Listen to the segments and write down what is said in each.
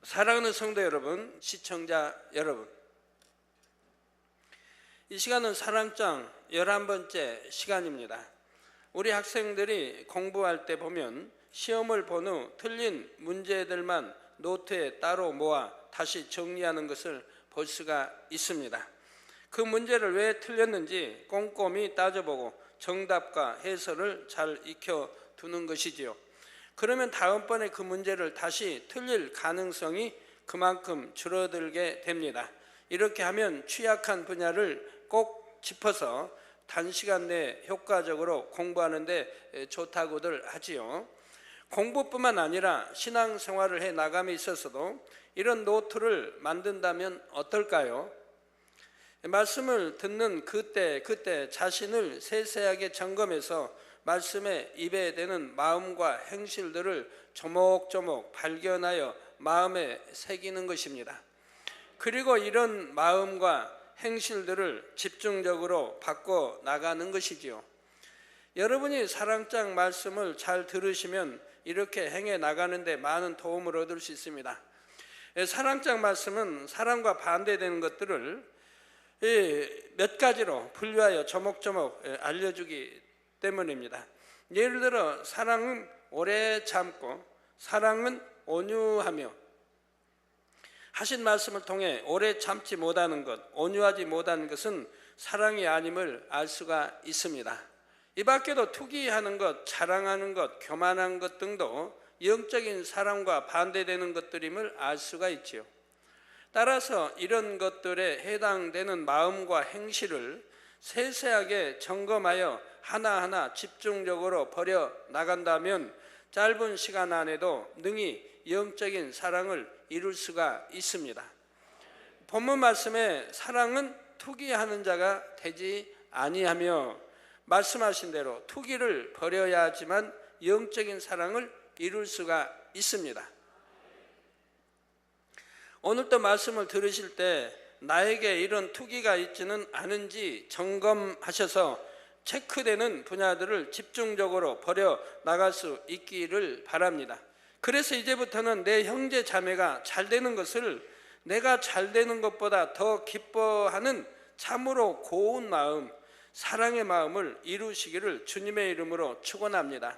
사랑하는 성도 여러분, 시청자 여러분, 이 시간은 사랑장 11번째 시간입니다. 우리 학생들이 공부할 때 보면 시험을 본 후 틀린 문제들만 노트에 따로 모아 다시 정리하는 것을 볼 수가 있습니다. 그 문제를 왜 틀렸는지 꼼꼼히 따져보고 정답과 해설을 잘 익혀두는 것이지요. 그러면 다음번에 그 문제를 다시 틀릴 가능성이 그만큼 줄어들게 됩니다. 이렇게 하면 취약한 분야를 꼭 짚어서 단시간 내에 효과적으로 공부하는 데 좋다고들 하지요. 공부뿐만 아니라 신앙생활을 해 나감에 있어서도 이런 노트를 만든다면 어떨까요? 말씀을 듣는 그때 자신을 세세하게 점검해서 말씀에 입에대는 마음과 행실들을 조목조목 발견하여 마음에 새기는 것입니다. 그리고 이런 마음과 행실들을 집중적으로 바꿔 나가는 것이지요. 여러분이 사랑장 말씀을 잘 들으시면 이렇게 행해 나가는데 많은 도움을 얻을 수 있습니다. 사랑장 말씀은 사랑과 반대되는 것들을 몇 가지로 분류하여 조목조목 알려주기 때문입니다. 예를 들어 사랑은 오래 참고, 사랑은 온유하며, 하신 말씀을 통해 오래 참지 못하는 것, 온유하지 못하는 것은 사랑이 아님을 알 수가 있습니다. 이 밖에도 투기하는 것, 자랑하는 것, 교만한 것 등도 영적인 사랑과 반대되는 것들임을 알 수가 있지요. 따라서 이런 것들에 해당되는 마음과 행실을 세세하게 점검하여 하나하나 집중적으로 버려 나간다면 짧은 시간 안에도 능히 영적인 사랑을 이룰 수가 있습니다. 본문 말씀에 사랑은 투기하는 자가 되지 아니하며 말씀하신 대로 투기를 버려야 하지만 영적인 사랑을 이룰 수가 있습니다. 오늘도 말씀을 들으실 때 나에게 이런 투기가 있지는 않은지 점검하셔서 체크되는 분야들을 집중적으로 버려 나갈 수 있기를 바랍니다. 그래서 이제부터는 내 형제 자매가 잘 되는 것을 내가 잘 되는 것보다 더 기뻐하는 참으로 고운 마음, 사랑의 마음을 이루시기를 주님의 이름으로 축원합니다.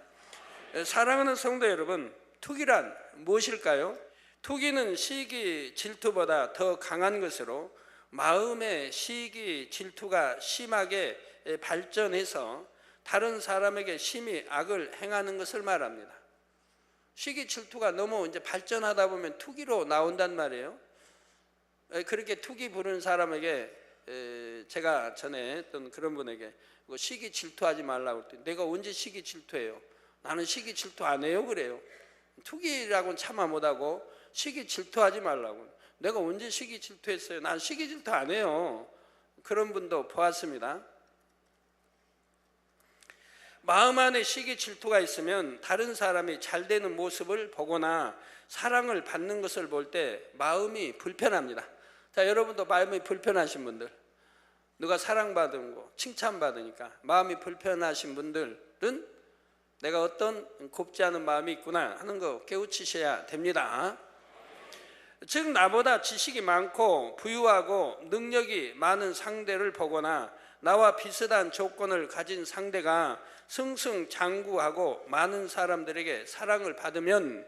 사랑하는 성도 여러분, 투기란 무엇일까요? 투기는 시기 질투보다 더 강한 것으로 마음의 시기 질투가 심하게 발전해서 다른 사람에게 심히 악을 행하는 것을 말합니다. 시기 질투가 너무 이제 발전하다 보면 투기로 나온단 말이에요. 그렇게 투기 부르는 사람에게 제가 전에 했던 그런 분에게 시기 질투하지 말라고 했더니 내가 언제 시기 질투해요? 나는 시기 질투 안 해요 그래요. 투기라고는 참아 못하고 시기 질투하지 말라고. 내가 언제 시기 질투했어요? 난 시기 질투 안 해요. 그런 분도 보았습니다. 마음 안에 시기 질투가 있으면 다른 사람이 잘 되는 모습을 보거나 사랑을 받는 것을 볼 때 마음이 불편합니다. 자, 여러분도 마음이 불편하신 분들, 누가 사랑받은 거, 칭찬받으니까 마음이 불편하신 분들은 내가 어떤 곱지 않은 마음이 있구나 하는 거 깨우치셔야 됩니다. 즉 나보다 지식이 많고 부유하고 능력이 많은 상대를 보거나 나와 비슷한 조건을 가진 상대가 승승장구하고 많은 사람들에게 사랑을 받으면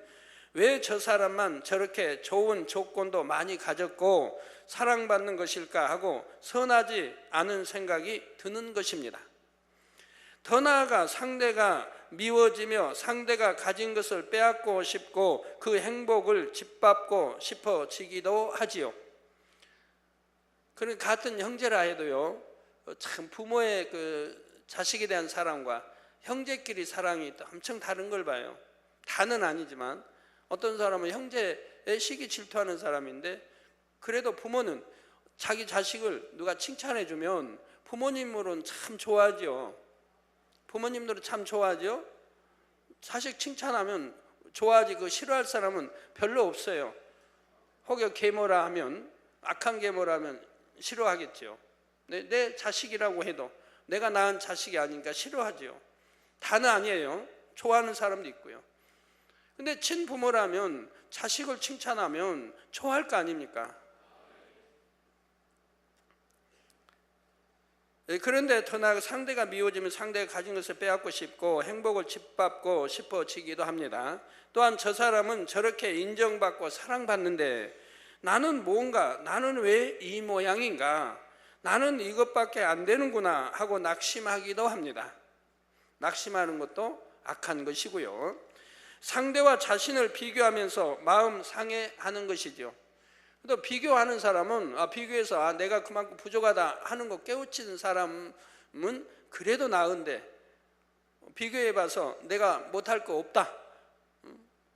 왜 저 사람만 저렇게 좋은 조건도 많이 가졌고 사랑받는 것일까 하고 선하지 않은 생각이 드는 것입니다. 더 나아가 상대가 미워지며 상대가 가진 것을 빼앗고 싶고 그 행복을 짓밟고 싶어지기도 하지요. 그런 같은 형제라 해도요, 참 부모의 그 자식에 대한 사랑과 형제끼리 사랑이 엄청 다른 걸 봐요. 다는 아니지만 어떤 사람은 형제의 시기 질투하는 사람인데 그래도 부모는 자기 자식을 누가 칭찬해 주면 부모님으로는 참 좋아하죠. 부모님들은 참 좋아하죠. 자식 칭찬하면 좋아하지 그 싫어할 사람은 별로 없어요. 혹여 계모라 하면, 악한 계모라 하면 싫어하겠죠. 내 자식이라고 해도 내가 낳은 자식이 아니니까 싫어하죠. 다는 아니에요. 좋아하는 사람도 있고요. 근데 친부모라면 자식을 칭찬하면 좋아할 거 아닙니까? 그런데 더 나아가 상대가 미워지면 상대가 가진 것을 빼앗고 싶고 행복을 짓밟고 싶어지기도 합니다. 또한 저 사람은 저렇게 인정받고 사랑받는데 나는 왜 이 모양인가? 나는 이것밖에 안 되는구나 하고 낙심하기도 합니다. 낙심하는 것도 악한 것이고요. 상대와 자신을 비교하면서 마음 상해하는 것이죠. 또 비교하는 사람은 비교해서 내가 그만큼 부족하다 하는 거 깨우치는 사람은 그래도 나은데 비교해봐서 내가 못할 거 없다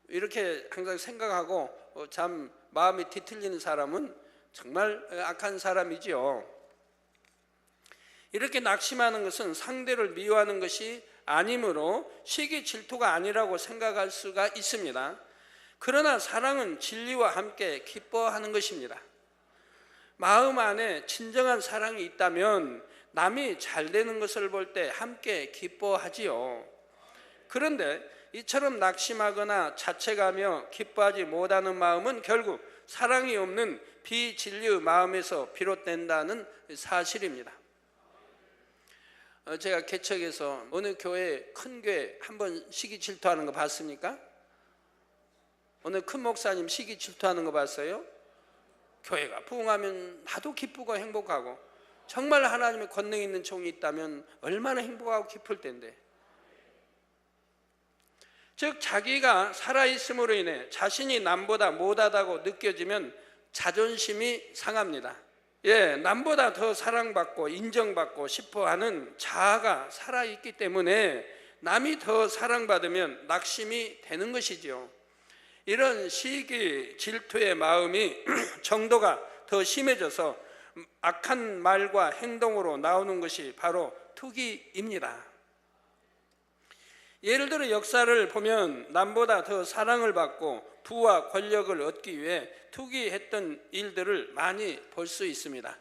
이렇게 항상 생각하고 참 마음이 뒤틀리는 사람은 정말 악한 사람이지요. 이렇게 낙심하는 것은 상대를 미워하는 것이 아니므로 시기 질투가 아니라고 생각할 수가 있습니다. 그러나 사랑은 진리와 함께 기뻐하는 것입니다. 마음 안에 진정한 사랑이 있다면 남이 잘 되는 것을 볼 때 함께 기뻐하지요. 그런데 이처럼 낙심하거나 자책하며 기뻐하지 못하는 마음은 결국 사랑이 없는 비진리의 마음에서 비롯된다는 사실입니다. 제가 개척에서 어느 교회, 큰 교회 한번 시기 질투하는 거 봤습니까? 어느 큰 목사님 시기 질투하는 거 봤어요? 교회가 부흥하면 나도 기쁘고 행복하고 정말 하나님의 권능 있는 종이 있다면 얼마나 행복하고 기쁠 텐데. 즉 자기가 살아있음으로 인해 자신이 남보다 못하다고 느껴지면 자존심이 상합니다. 남보다 더 사랑받고 인정받고 싶어하는 자아가 살아있기 때문에 남이 더 사랑받으면 낙심이 되는 것이지요. 이런 시기 질투의 마음이 정도가 더 심해져서 악한 말과 행동으로 나오는 것이 바로 투기입니다. 예를 들어 역사를 보면 남보다 더 사랑을 받고 부와 권력을 얻기 위해 투기했던 일들을 많이 볼 수 있습니다.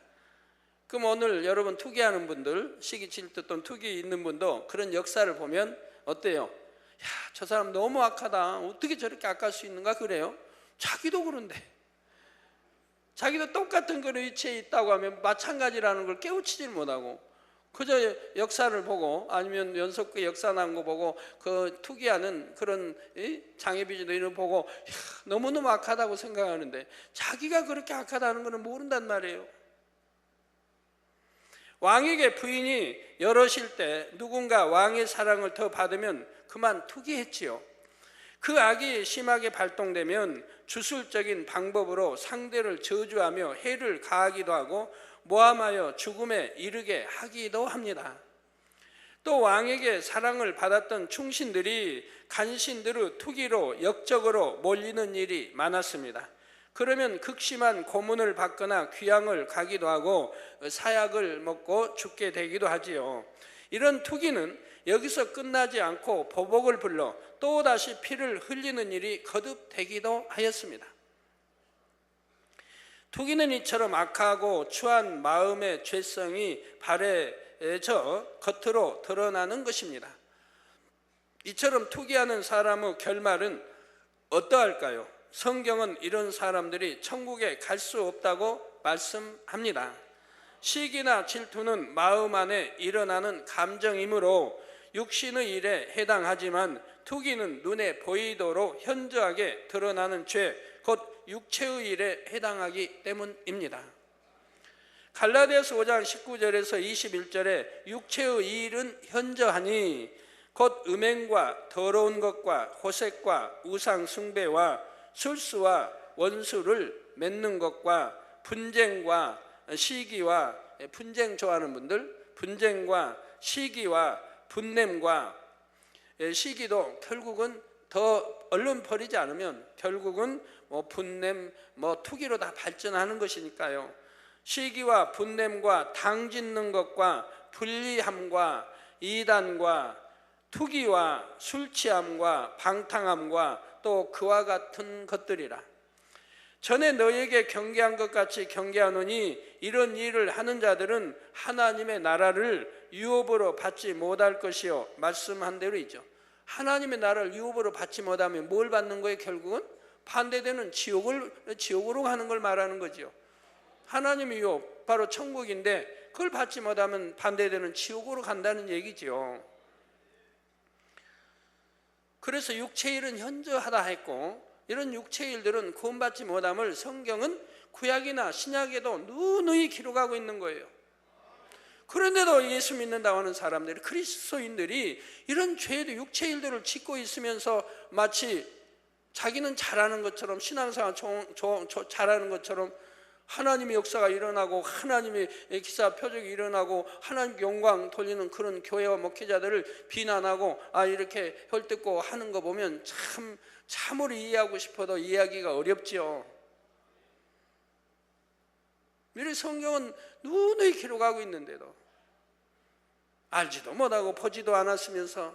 그럼 오늘 여러분 투기하는 분들, 시기 질투 또는 투기 있는 분도 그런 역사를 보면 어때요? 저 사람 너무 악하다. 어떻게 저렇게 악할 수 있는가 그래요? 자기도 그런데. 자기도 똑같은 그런 위치에 있다고 하면 마찬가지라는 걸 깨우치질 못하고 그저 역사를 보고 아니면 연속그 역사 나온 거 보고 그 투기하는 그런 장애비주도 이런 거 보고 너무너무 악하다고 생각하는데 자기가 그렇게 악하다는 것은 모른단 말이에요. 왕에게 부인이 여럿일 때 누군가 왕의 사랑을 더 받으면 그만 투기했지요. 그 악이 심하게 발동되면 주술적인 방법으로 상대를 저주하며 해를 가하기도 하고 모함하여 죽음에 이르게 하기도 합니다. 또 왕에게 사랑을 받았던 충신들이 간신들의 투기로 역적으로 몰리는 일이 많았습니다. 그러면 극심한 고문을 받거나 귀양을 가기도 하고 사약을 먹고 죽게 되기도 하지요. 이런 투기는 여기서 끝나지 않고 보복을 불러 또다시 피를 흘리는 일이 거듭되기도 하였습니다. 투기는 이처럼 악하고 추한 마음의 죄성이 발해져 겉으로 드러나는 것입니다. 이처럼 투기하는 사람의 결말은 어떠할까요? 성경은 이런 사람들이 천국에 갈 수 없다고 말씀합니다. 시기나 질투는 마음 안에 일어나는 감정이므로 육신의 일에 해당하지만 투기는 눈에 보이도록 현저하게 드러나는 죄, 곧 육체의 일에 해당하기 때문입니다. 갈라디아서 5장 19절에서 21절에 육체의 일은 현저하니 곧 음행과 더러운 것과 호색과 우상 숭배와 술수와 원수를 맺는 것과 분쟁과 시기와 분쟁 좋아하는 분들 분쟁과 시기와 분냄과 시기도 결국은 더 얼른 버리지 않으면 결국은 분냄 투기로 다 발전하는 것이니까요. 시기와 분냄과 당짓는 것과 불리함과 이단과 투기와 술취함과 방탕함과 또 그와 같은 것들이라. 전에 너희에게 경계한 것 같이 경계하노니 이런 일을 하는 자들은 하나님의 나라를 유업으로 받지 못할 것이요 말씀한 대로이죠. 하나님의 나라를 유업으로 받지 못하면 뭘 받는 거예요? 결국은 반대되는 지옥으로 가는 걸 말하는 거죠. 하나님의 유업, 바로 천국인데 그걸 받지 못하면 반대되는 지옥으로 간다는 얘기죠. 그래서 육체의 일은 현저하다 했고, 이런 육체의 일들은 구원받지 못함을 성경은 구약이나 신약에도 누누이 기록하고 있는 거예요. 그런데도 예수 믿는다고 하는 사람들이, 그리스도인들이 이런 죄도 육체의 일들을 짓고 있으면서 마치 자기는 잘하는 것처럼, 신앙생활 잘하는 것처럼 하나님의 역사가 일어나고 하나님의 기사 표적이 일어나고 하나님 영광 돌리는 그런 교회와 목회자들을 비난하고 이렇게 헐뜯고 하는 거 보면 참으로 이해하고 싶어도 이해하기가 어렵지요. 미리 성경은 누누이 기록하고 있는데도 알지도 못하고 보지도 않았으면서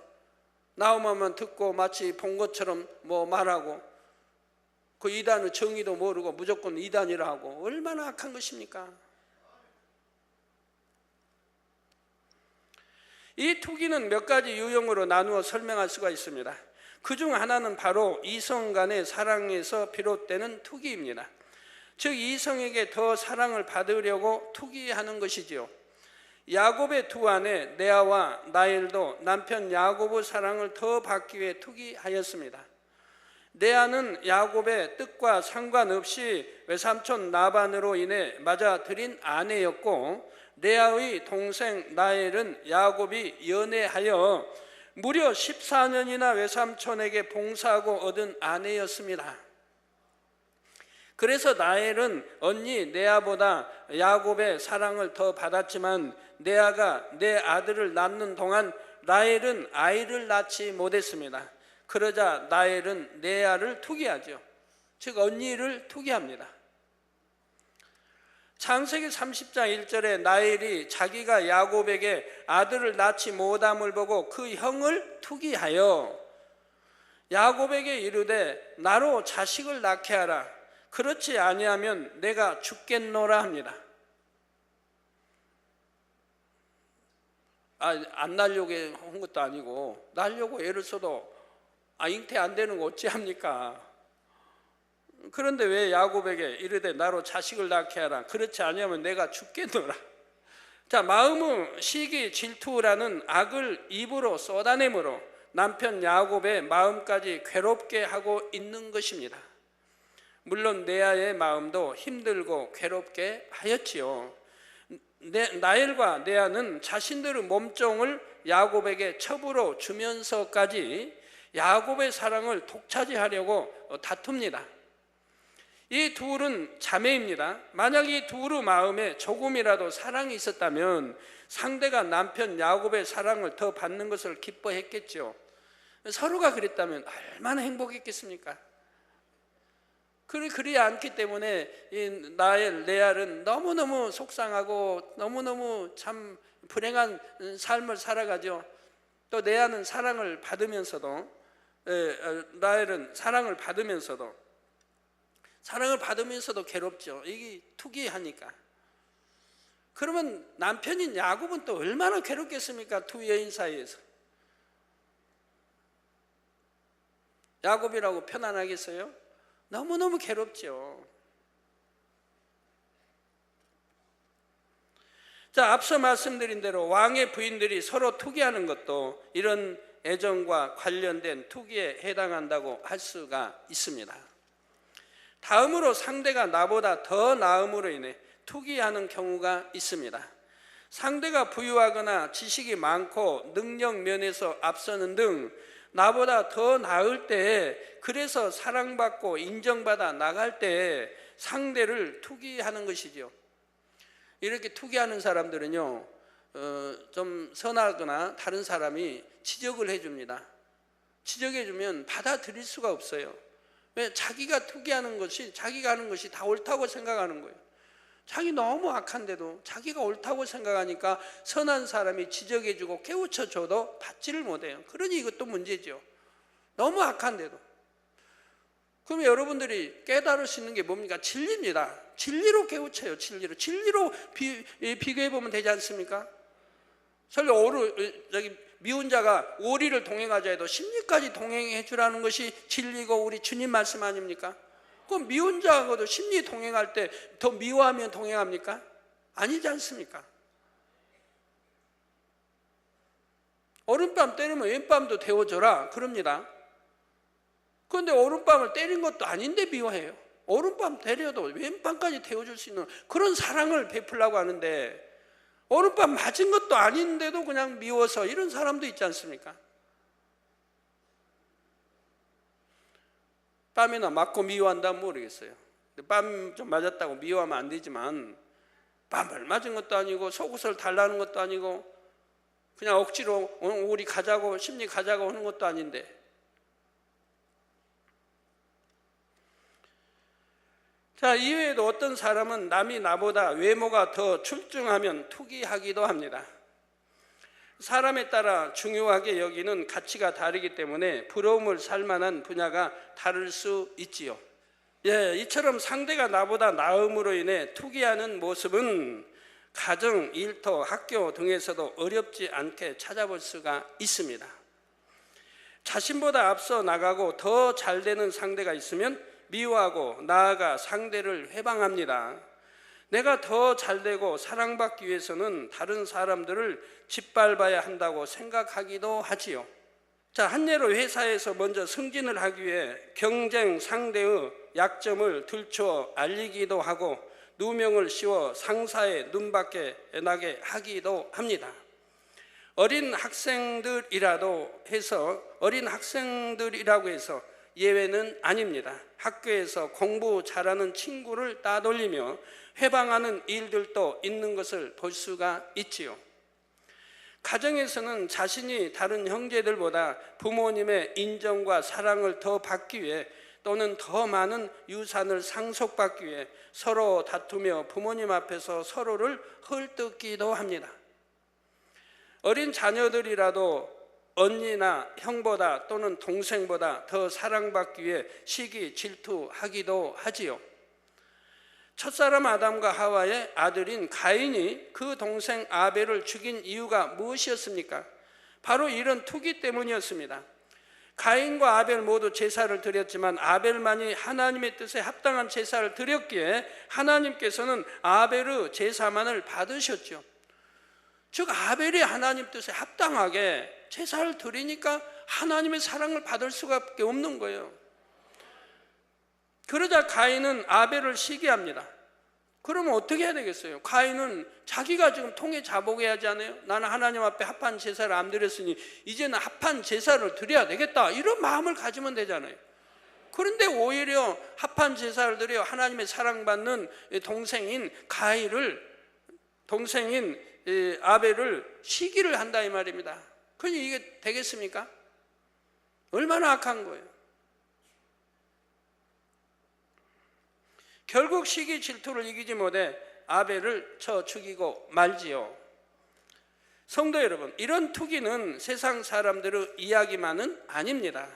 나오면 듣고 마치 본 것처럼 말하고, 그 이단의 정의도 모르고 무조건 이단이라 하고, 얼마나 악한 것입니까? 이 투기는 몇 가지 유형으로 나누어 설명할 수가 있습니다. 그중 하나는 바로 이성 간의 사랑에서 비롯되는 투기입니다. 즉 이성에게 더 사랑을 받으려고 투기하는 것이지요. 야곱의 두 아내 레아와 라헬도 남편 야곱의 사랑을 더 받기 위해 투기하였습니다. 레아는 야곱의 뜻과 상관없이 외삼촌 라반으로 인해 맞아들인 아내였고, 레아의 동생 라헬은 야곱이 연애하여 무려 14년이나 외삼촌에게 봉사하고 얻은 아내였습니다. 그래서 라헬은 언니 레아보다 야곱의 사랑을 더 받았지만, 레아가 내 아들을 낳는 동안 라헬은 아이를 낳지 못했습니다. 그러자 라헬은 레아를 투기하죠. 즉 언니를 투기합니다. 창세기 30장 1절에 라헬이 자기가 야곱에게 아들을 낳지 못함을 보고 그 형을 투기하여 야곱에게 이르되 나로 자식을 낳게 하라. 그렇지 아니하면 내가 죽겠노라 합니다. 안 낳으려고 한 것도 아니고, 낳으려고 애를 써도 잉태 안 되는 거 어찌합니까? 그런데 왜 야곱에게 이르되 나로 자식을 낳게 하라. 그렇지 아니하면 내가 죽겠노라. 자, 마음의 시기 질투라는 악을 입으로 쏟아내므로 남편 야곱의 마음까지 괴롭게 하고 있는 것입니다. 물론 레아의 마음도 힘들고 괴롭게 하였지요. 라헬과 레아는 자신들의 몸종을 야곱에게 첩으로 주면서까지 야곱의 사랑을 독차지하려고 다툽니다. 이 둘은 자매입니다. 만약 이 둘의 마음에 조금이라도 사랑이 있었다면 상대가 남편 야곱의 사랑을 더 받는 것을 기뻐했겠죠. 서로가 그랬다면 얼마나 행복했겠습니까? 그리 않기 때문에 이 라헬, 레아는 너무너무 속상하고 너무너무 참 불행한 삶을 살아가죠. 또 레아는 사랑을 받으면서도, 라헬은 사랑을 받으면서도 괴롭죠. 이게 투기하니까. 그러면 남편인 야곱은 또 얼마나 괴롭겠습니까? 두 여인 사이에서. 야곱이라고 편안하겠어요? 너무너무 괴롭죠. 자, 앞서 말씀드린 대로 왕의 부인들이 서로 투기하는 것도 이런 애정과 관련된 투기에 해당한다고 할 수가 있습니다. 다음으로 상대가 나보다 더 나음으로 인해 투기하는 경우가 있습니다. 상대가 부유하거나 지식이 많고 능력 면에서 앞서는 등 나보다 더 나을 때, 그래서 사랑받고 인정받아 나갈 때 상대를 투기하는 것이죠. 이렇게 투기하는 사람들은요, 좀 선하거나 다른 사람이 지적을 해줍니다. 지적해주면 받아들일 수가 없어요. 왜? 자기가 투기하는 것이, 자기가 하는 것이 다 옳다고 생각하는 거예요. 자기 너무 악한데도 자기가 옳다고 생각하니까 선한 사람이 지적해주고 깨우쳐줘도 받지를 못해요. 그러니 이것도 문제죠. 너무 악한데도. 그럼 여러분들이 깨달을 수 있는 게 뭡니까? 진리입니다. 진리로 깨우쳐요. 진리로 비교해 보면 되지 않습니까? 설령 미운 자가 오리를 동행하자 해도 십리까지 동행해 주라는 것이 진리고 우리 주님 말씀 아닙니까? 그럼 미운 자하고도 십리 동행할 때 더 미워하면 동행합니까? 아니지 않습니까? 오른밤 때리면 왼밤도 데워줘라 그럽니다. 그런데 오른밤을 때린 것도 아닌데 미워해요. 오른밤 때려도 왼밤까지 데워줄 수 있는 그런 사랑을 베풀려고 하는데 오른밤 맞은 것도 아닌데도 그냥 미워서 이런 사람도 있지 않습니까? 뺨이나 맞고 미워한다면 모르겠어요. 뺨 좀 맞았다고 미워하면 안 되지만 뺨을 맞은 것도 아니고 속옷을 달라는 것도 아니고 그냥 억지로 우리 가자고 심리 가자고 하는 것도 아닌데 자, 이외에도 어떤 사람은 남이 나보다 외모가 더 출중하면 투기하기도 합니다. 사람에 따라 중요하게 여기는 가치가 다르기 때문에 부러움을 살 만한 분야가 다를 수 있지요. 예, 이처럼 상대가 나보다 나음으로 인해 투기하는 모습은 가정, 일터, 학교 등에서도 어렵지 않게 찾아볼 수가 있습니다. 자신보다 앞서 나가고 더 잘 되는 상대가 있으면 미워하고 나아가 상대를 회방합니다. 내가 더 잘되고 사랑받기 위해서는 다른 사람들을 짓밟아야 한다고 생각하기도 하지요. 자, 한 예로 회사에서 먼저 승진을 하기 위해 경쟁 상대의 약점을 들추어 알리기도 하고 누명을 씌워 상사의 눈밖에 나게 하기도 합니다. 어린 학생들이라고 해서 예외는 아닙니다. 학교에서 공부 잘하는 친구를 따돌리며 회방하는 일들도 있는 것을 볼 수가 있지요. 가정에서는 자신이 다른 형제들보다 부모님의 인정과 사랑을 더 받기 위해 또는 더 많은 유산을 상속받기 위해 서로 다투며 부모님 앞에서 서로를 헐뜯기도 합니다. 어린 자녀들이라도 언니나 형보다 또는 동생보다 더 사랑받기 위해 시기 질투하기도 하지요. 첫사람 아담과 하와의 아들인 가인이 그 동생 아벨을 죽인 이유가 무엇이었습니까? 바로 이런 투기 때문이었습니다. 가인과 아벨 모두 제사를 드렸지만 아벨만이 하나님의 뜻에 합당한 제사를 드렸기에 하나님께서는 아벨의 제사만을 받으셨죠. 즉 아벨이 하나님 뜻에 합당하게 제사를 드리니까 하나님의 사랑을 받을 수밖에 없는 거예요. 그러자 가인은 아벨을 시기합니다. 그러면 어떻게 해야 되겠어요? 가인은 자기가 지금 통해 자복해야 하지 않아요? 나는 하나님 앞에 합한 제사를 안 드렸으니 이제는 합한 제사를 드려야 되겠다, 이런 마음을 가지면 되잖아요. 그런데 오히려 합한 제사를 드려 하나님의 사랑받는 동생인 아벨을 시기를 한다 이 말입니다. 그러니 이게 되겠습니까? 얼마나 악한 거예요. 결국 시기 질투를 이기지 못해 아벨을 쳐 죽이고 말지요. 성도 여러분, 이런 투기는 세상 사람들의 이야기만은 아닙니다.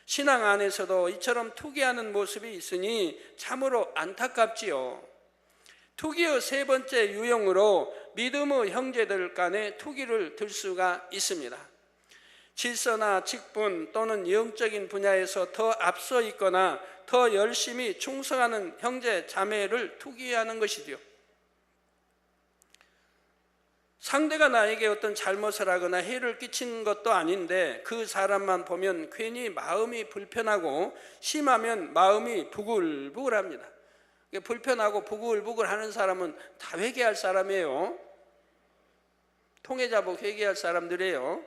신앙 안에서도 이처럼 투기하는 모습이 있으니 참으로 안타깝지요. 투기의 세 번째 유형으로 믿음의 형제들 간에 투기를 들 수가 있습니다. 질서나 직분 또는 영적인 분야에서 더 앞서 있거나 더 열심히 충성하는 형제 자매를 투기하는 것이지요. 상대가 나에게 어떤 잘못을 하거나 해를 끼친 것도 아닌데 그 사람만 보면 괜히 마음이 불편하고 심하면 마음이 부글부글합니다. 불편하고 부글부글 하는 사람은 다 회개할 사람이에요. 통해자복 회개할 사람들이에요.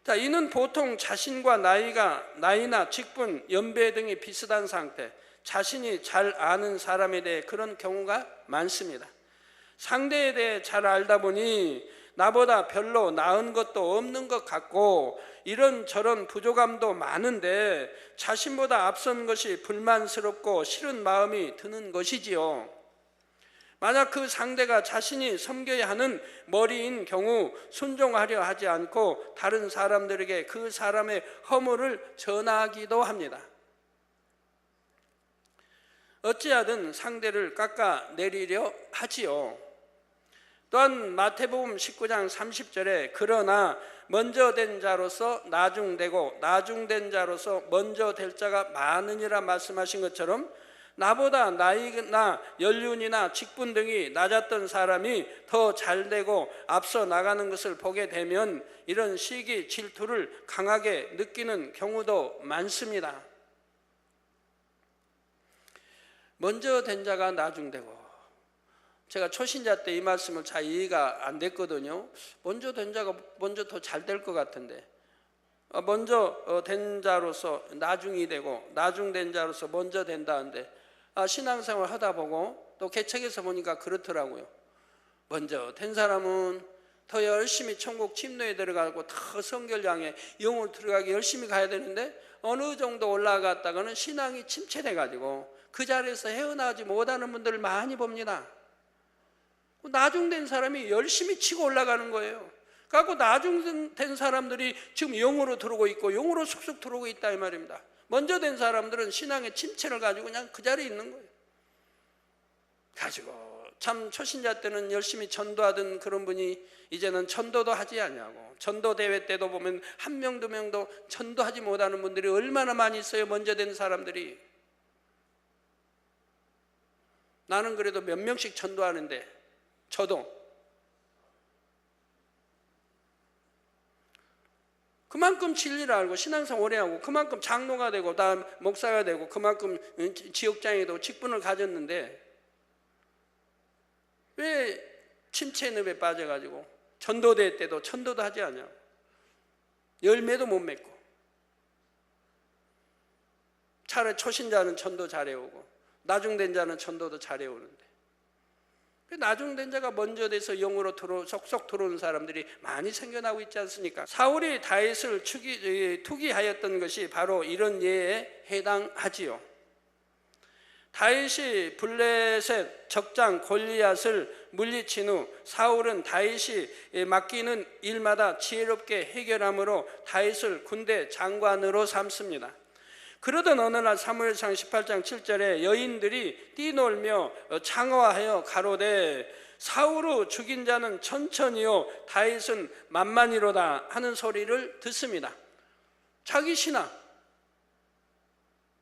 자, 이는 보통 자신과 나이나 직분, 연배 등이 비슷한 상태, 자신이 잘 아는 사람에 대해 그런 경우가 많습니다. 상대에 대해 잘 알다 보니 나보다 별로 나은 것도 없는 것 같고 이런저런 부족함도 많은데 자신보다 앞선 것이 불만스럽고 싫은 마음이 드는 것이지요. 만약 그 상대가 자신이 섬겨야 하는 머리인 경우 순종하려 하지 않고 다른 사람들에게 그 사람의 허물을 전하기도 합니다. 어찌하든 상대를 깎아내리려 하지요. 또한 마태복음 19장 30절에 그러나 먼저 된 자로서 나중되고 나중된 자로서 먼저 될 자가 많으니라 말씀하신 것처럼 나보다 나이나 연륜이나 직분 등이 낮았던 사람이 더 잘되고 앞서 나가는 것을 보게 되면 이런 시기 질투를 강하게 느끼는 경우도 많습니다. 먼저 된 자가 나중되고, 제가 초신자 때 이 말씀을 잘 이해가 안 됐거든요. 먼저 된 자가 먼저 더 잘 될 것 같은데, 먼저 된 자로서 나중이 되고 나중된 자로서 먼저 된다는데, 신앙생활 하다 보고 또 개척에서 보니까 그렇더라고요. 먼저 된 사람은 더 열심히 천국 침노에 들어가고 더 성결량에 영으로 들어가기 열심히 가야 되는데, 어느 정도 올라갔다가는 신앙이 침체돼가지고 그 자리에서 헤어나오지 못하는 분들을 많이 봅니다. 나중된 사람이 열심히 치고 올라가는 거예요. 그래서 나중된 사람들이 지금 영으로 들어오고 있고 영으로 쑥쑥 들어오고 있다 이 말입니다. 먼저 된 사람들은 신앙의 침체를 가지고 그냥 그 자리에 있는 거예요. 가지고 참 초신자 때는 열심히 전도하던 그런 분이 이제는 전도도 하지 않냐고, 전도 대회 때도 보면 한 명 두 명도 전도하지 못하는 분들이 얼마나 많이 있어요. 먼저 된 사람들이. 나는 그래도 몇 명씩 전도하는데, 저도 그만큼 진리를 알고 신앙생활 오래 하고 그만큼 장로가 되고 다음 목사가 되고 그만큼 지역장에도 직분을 가졌는데, 왜 침체늪에 빠져가지고 전도대 때도 전도도 하지 않냐고, 열매도 못 맺고. 차라리 초신자는 전도 잘해오고 나중된 자는 전도도 잘해오는데, 나중된 자가 먼저 돼서 영으로 속속 들어오는 사람들이 많이 생겨나고 있지 않습니까? 사울이 다윗을 투기하였던 것이 바로 이런 예에 해당하지요. 다윗이 블레셋 적장 골리앗을 물리친 후 사울은 다윗이 맡기는 일마다 지혜롭게 해결함으로 다윗을 군대 장관으로 삼습니다. 그러던 어느 날 사무엘상 18장 7절에 여인들이 뛰놀며 창화하여 가로되 사울을 죽인 자는 천천히요 다윗은 만만히로다 하는 소리를 듣습니다. 자기 신하,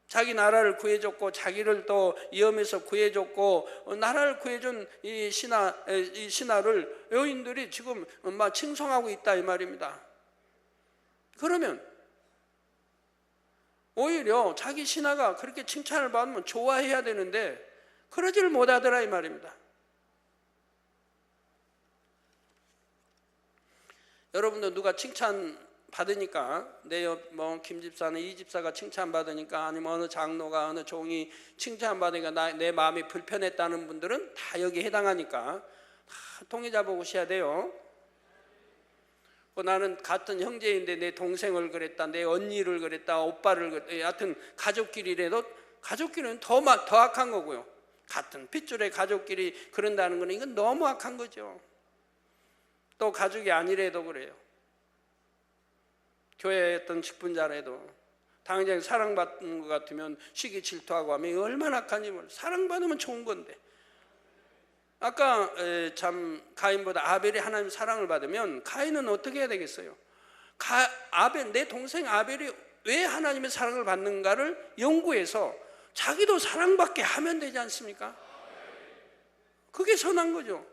자기 나라를 구해줬고 자기를 또 위험에서 구해줬고 나라를 구해준 이 신하를 여인들이 지금 막 칭송하고 있다 이 말입니다. 그러면 오히려 자기 신하가 그렇게 칭찬을 받으면 좋아해야 되는데 그러지를 못하더라 이 말입니다. 여러분도 누가 칭찬 받으니까, 김 집사는 이 집사가 칭찬 받으니까, 아니면 어느 장로가 어느 종이 칭찬 받으니까 내 마음이 불편했다는 분들은 다 여기 해당하니까 다 통해 잡아오셔야 돼요. 나는 같은 형제인데 내 동생을 그랬다, 내 언니를 그랬다, 오빠를 그랬다, 하여튼 가족끼리라도, 가족끼리는 더 악한 거고요. 같은 핏줄의 가족끼리 그런다는 거는 이건 너무 악한 거죠. 또 가족이 아니래도 그래요. 교회에 있던 직분자라도 당장 사랑받는 것 같으면 시기 질투하고 하면 얼마나 악한지 몰라요. 사랑받으면 좋은 건데. 아까 참 가인보다 아벨이 하나님 사랑을 받으면 가인은 어떻게 해야 되겠어요? 내 동생 아벨이 왜 하나님의 사랑을 받는가를 연구해서 자기도 사랑받게 하면 되지 않습니까? 그게 선한 거죠.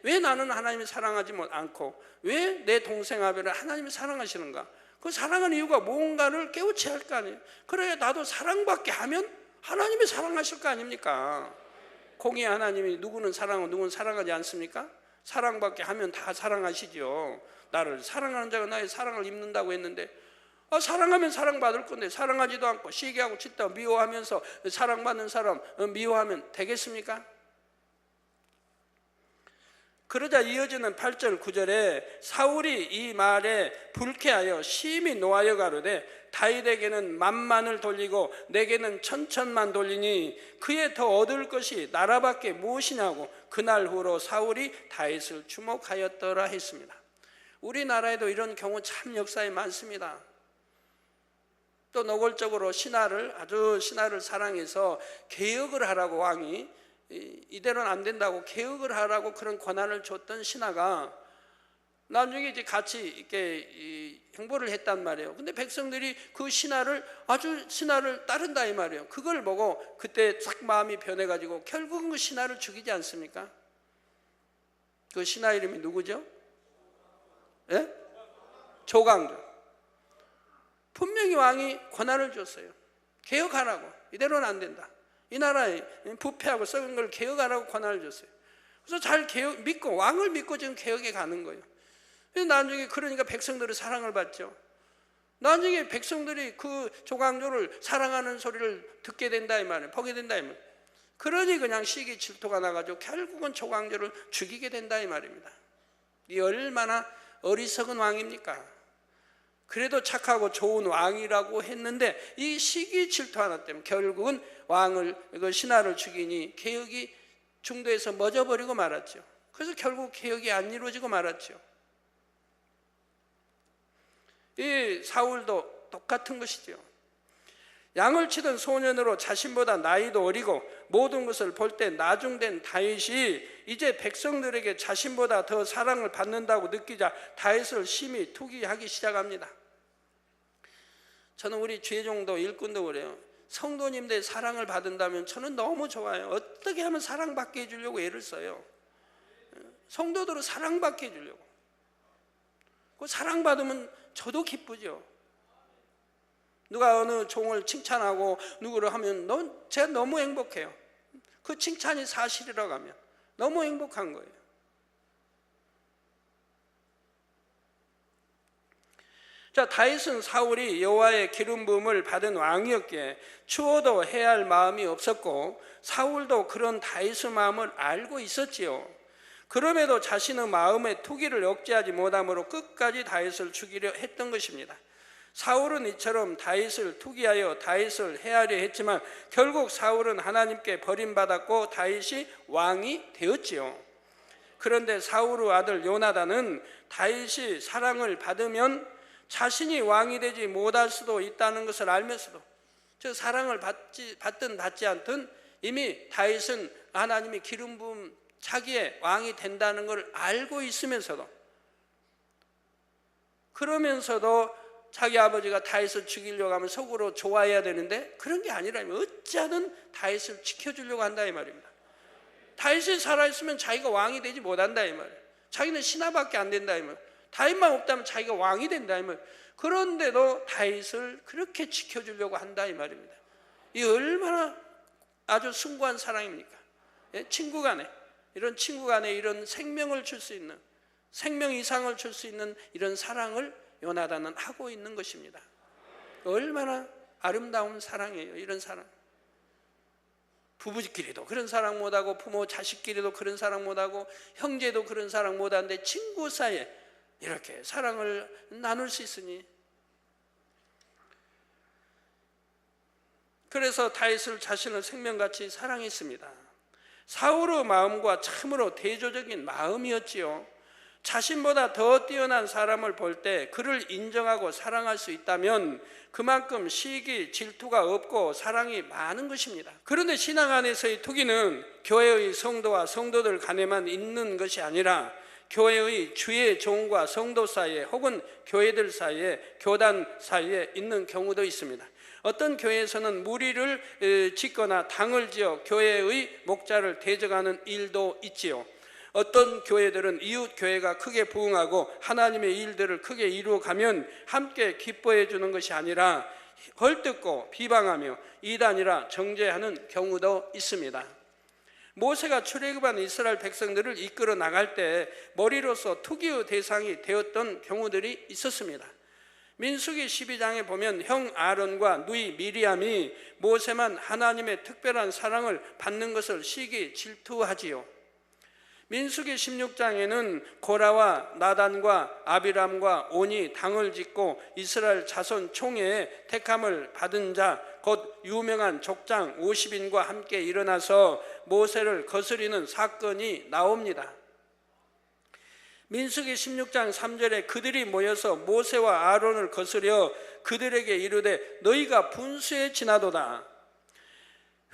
왜 나는 하나님을 사랑하지 않고 왜 내 동생 아벨을 하나님이 사랑하시는가? 그 사랑하는 이유가 뭔가를 깨우쳐야 할 거 아니에요. 그래야 나도 사랑받게 하면 하나님이 사랑하실 거 아닙니까? 공의 하나님이 누구는 사랑하고 누구는 사랑하지 않습니까? 사랑받게 하면 다 사랑하시죠. 나를 사랑하는 자가 나의 사랑을 입는다고 했는데, 사랑하면 사랑받을 건데 사랑하지도 않고 시기하고 짖다 미워하면서 사랑받는 사람 미워하면 되겠습니까? 그러자 이어지는 8절 9절에 사울이 이 말에 불쾌하여 심히 노하여 가로되 다윗에게는 만만을 돌리고 내게는 천천만 돌리니 그에 더 얻을 것이 나라밖에 무엇이냐고 그날 후로 사울이 다윗을 주목하였더라 했습니다. 우리나라에도 이런 경우 참 역사에 많습니다. 또 노골적으로 신하를 사랑해서 개혁을 하라고 왕이 이대로는 안 된다고 개혁을 하라고 그런 권한을 줬던 신하가 나중에 이제 같이 이렇게 행보를 했단 말이에요. 근데 백성들이 그 신하를 따른다 이 말이에요. 그걸 보고 그때 싹 마음이 변해가지고 결국은 그 신하를 죽이지 않습니까? 그 신하 이름이 누구죠? 예? 조광조. 분명히 왕이 권한을 줬어요. 개혁하라고. 이대로는 안 된다. 이 나라에 부패하고 썩은 걸 개혁하라고 권한을 줬어요. 그래서 잘 믿고 왕을 믿고 지금 개혁에 가는 거예요. 나중에 그러니까 백성들의 사랑을 받죠. 나중에 백성들이 그 조광조를 사랑하는 소리를 듣게 된다 이 말이에요. 보게 된다 이 말이에요. 그러니 그냥 시기 질투가 나가지고 결국은 조광조를 죽이게 된다 이 말입니다. 이 얼마나 어리석은 왕입니까? 그래도 착하고 좋은 왕이라고 했는데 이 시기 질투 하나 때문에 결국은 왕을 신하를 죽이니 개혁이 중도에서 멎어버리고 말았죠. 그래서 결국 개혁이 안 이루어지고 말았죠. 이 사울도 똑같은 것이죠. 양을 치던 소년으로 자신보다 나이도 어리고 모든 것을 볼 때 나중된 다윗이 이제 백성들에게 자신보다 더 사랑을 받는다고 느끼자 다윗을 심히 투기하기 시작합니다. 저는 우리 죄종도 일꾼도 그래요. 성도님들의 사랑을 받는다면 저는 너무 좋아요. 어떻게 하면 사랑받게 해주려고 애를 써요. 성도들은 사랑받게 해주려고. 그 사랑받으면 저도 기쁘죠. 누가 어느 종을 칭찬하고 누구를 하면 제가 너무 행복해요. 그 칭찬이 사실이라고 하면 너무 행복한 거예요. 자, 다윗은 사울이 여호와의 기름 부음을 받은 왕이었기에 추워도 해야 할 마음이 없었고 사울도 그런 다윗의 마음을 알고 있었지요. 그럼에도 자신의 마음의 투기를 억제하지 못함으로 끝까지 다윗을 죽이려 했던 것입니다. 사울은 이처럼 다윗을 투기하여 다윗을 해하려 했지만 결국 사울은 하나님께 버림받았고 다윗이 왕이 되었지요. 그런데 사울의 아들 요나단은 다윗이 사랑을 받으면 자신이 왕이 되지 못할 수도 있다는 것을 알면서도 저 사랑을 받든 받지 않든 이미 다윗은 하나님의 기름 부음 자기의 왕이 된다는 걸 알고 있으면서도 그러면서도 자기 아버지가 다윗을 죽이려고 하면 속으로 좋아해야 되는데 그런 게 아니라면 어찌하든 다윗을 지켜주려고 한다 이 말입니다. 다윗이 살아있으면 자기가 왕이 되지 못한다 이 말이에요. 자기는 신하밖에 안 된다 이 말이에요. 다윗만 없다면 자기가 왕이 된다 이 말이에요. 그런데도 다윗을 그렇게 지켜주려고 한다 이 말입니다. 이 얼마나 아주 숭고한 사랑입니까? 친구 간에 이런 생명을 줄 수 있는 생명 이상을 줄 수 있는 이런 사랑을 요나단은 하고 있는 것입니다. 얼마나 아름다운 사랑이에요. 이런 사랑. 부부끼리도 그런 사랑 못하고 부모 자식끼리도 그런 사랑 못하고 형제도 그런 사랑 못하는데 친구 사이에 이렇게 사랑을 나눌 수 있으니 그래서 다윗을 자신을 생명같이 사랑했습니다. 사울의 마음과 참으로 대조적인 마음이었지요. 자신보다 더 뛰어난 사람을 볼 때 그를 인정하고 사랑할 수 있다면 그만큼 시기, 질투가 없고 사랑이 많은 것입니다. 그런데 신앙 안에서의 투기는 교회의 성도와 성도들 간에만 있는 것이 아니라 교회의 주의 종과 성도 사이에 혹은 교회들 사이에 교단 사이에 있는 경우도 있습니다. 어떤 교회에서는 무리를 짓거나 당을 지어 교회의 목자를 대적하는 일도 있지요. 어떤 교회들은 이웃 교회가 크게 부흥하고 하나님의 일들을 크게 이루어가면 함께 기뻐해 주는 것이 아니라 헐뜯고 비방하며 이단이라 정죄하는 경우도 있습니다. 모세가 출애굽한 이스라엘 백성들을 이끌어 나갈 때 머리로서 투기의 대상이 되었던 경우들이 있었습니다. 민수기 12장에 보면 형 아론과 누이 미리암이 모세만 하나님의 특별한 사랑을 받는 것을 시기 질투하지요. 민수기 16장에는 고라와 나단과 아비람과 온이 당을 짓고 이스라엘 자손 총회에 택함을 받은 자 곧 유명한 족장 50인과 함께 일어나서 모세를 거스리는 사건이 나옵니다. 민수기 16장 3절에 그들이 모여서 모세와 아론을 거스려 그들에게 이르되 너희가 분수에 지나도다.